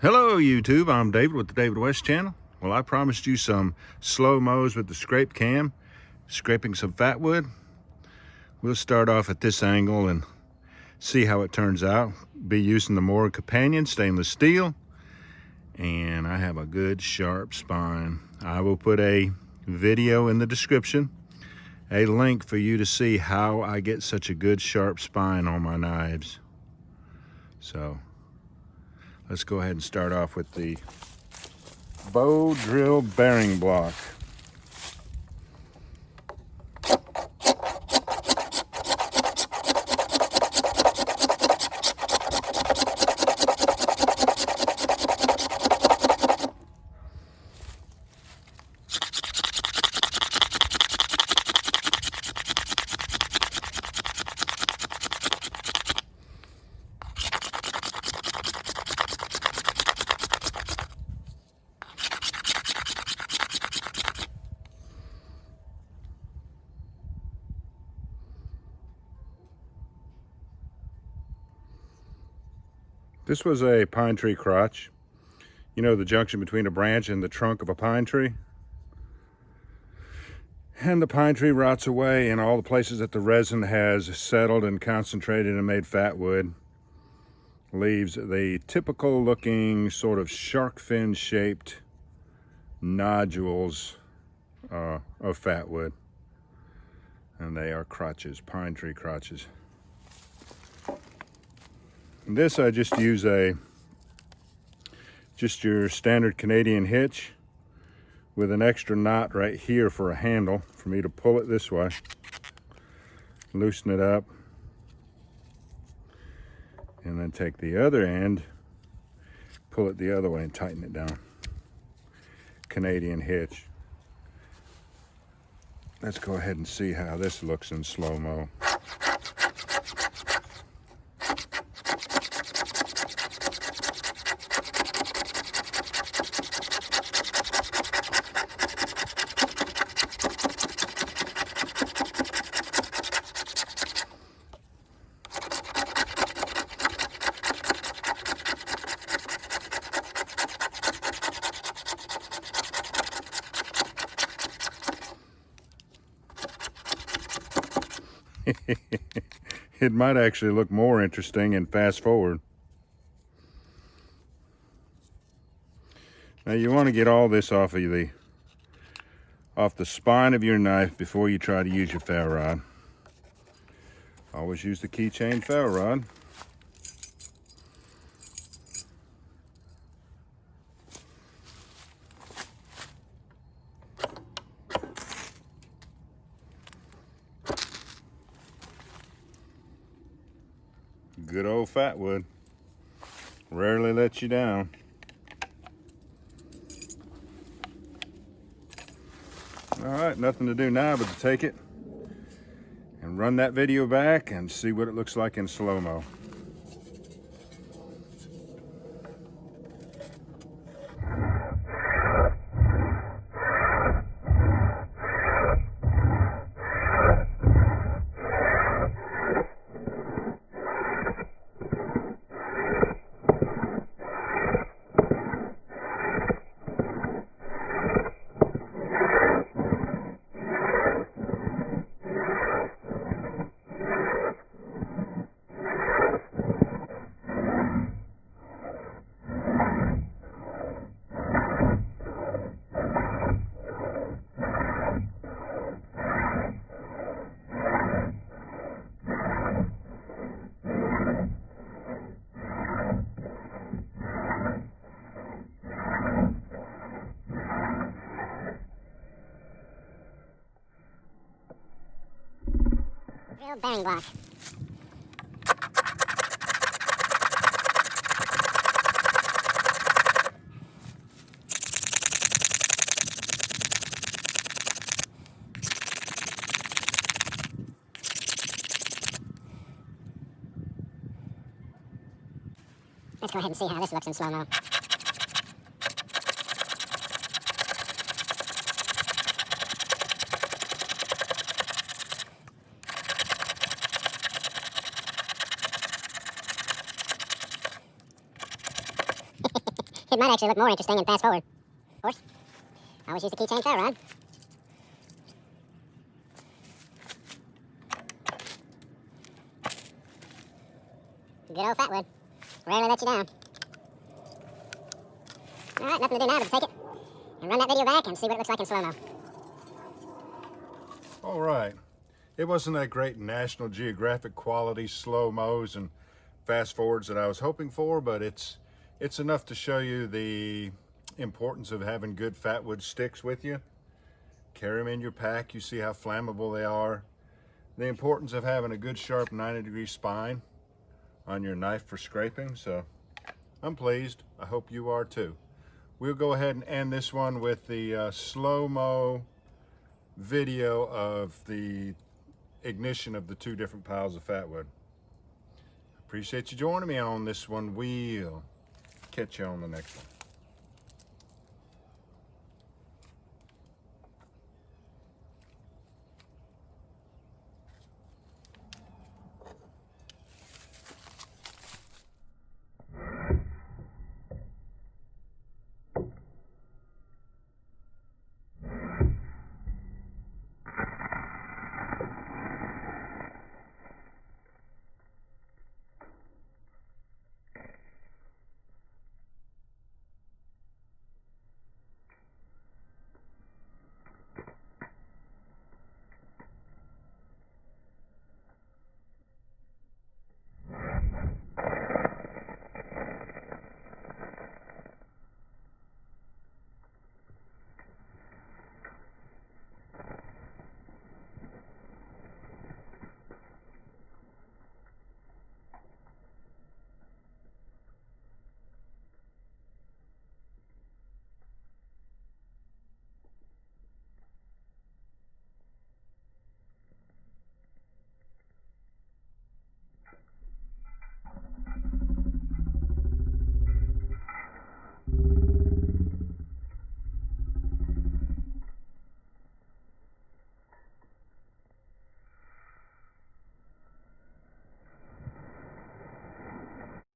Hello YouTube, I'm David with the David West channel. Well, I promised you some slow-mos with the scrape cam, scraping some fatwood. We'll start off at this angle and see how it turns out. Be using the Mora companion stainless steel, and I have a good sharp spine. I will put a video in the description, a link for you to see how I get such a good sharp spine on my knives. So let's go ahead and start off with the bow drill bearing block. This was a pine tree crotch. You know, the junction between a branch and the trunk of a pine tree. And the pine tree rots away in all the places that the resin has settled and concentrated and made fatwood. Leaves the typical looking sort of shark fin shaped nodules of fatwood. And they are crotches, pine tree crotches. This I just use just your standard Canadian hitch with an extra knot right here for a handle for me to pull it this way, loosen it up, and then take the other end, pull it the other way and tighten it down. Canadian hitch. Let's go ahead and see how this looks in slow-mo. It might actually look more interesting and fast forward. Now you want to get all this off the spine of your knife before you try to use your ferro rod. Always use the keychain ferro rod. Good old fatwood. Rarely lets you down. All right, nothing to do now but to take it and run that video back and see what it looks like in slow-mo. Drill bearing block. Let's go ahead and see how this looks in slow-mo. It might actually look more interesting and fast forward. Of course, I always use the keychain ferro rod. Good old Fatwood. Rarely let you down. Alright, nothing to do now but take it and run that video back and see what it looks like in slow-mo. All right. It wasn't that great National Geographic quality slow-mos and fast forwards that I was hoping for, but it's enough to show you the importance of having good Fatwood sticks with you. Carry them in your pack. You see how flammable they are. The importance of having a good sharp 90-degree spine on your knife for scraping. So I'm pleased. I hope you are too. We'll go ahead and end this one with the slow-mo video of the ignition of the two different piles of Fatwood. Appreciate you joining me on this one. We'll catch you on the next one.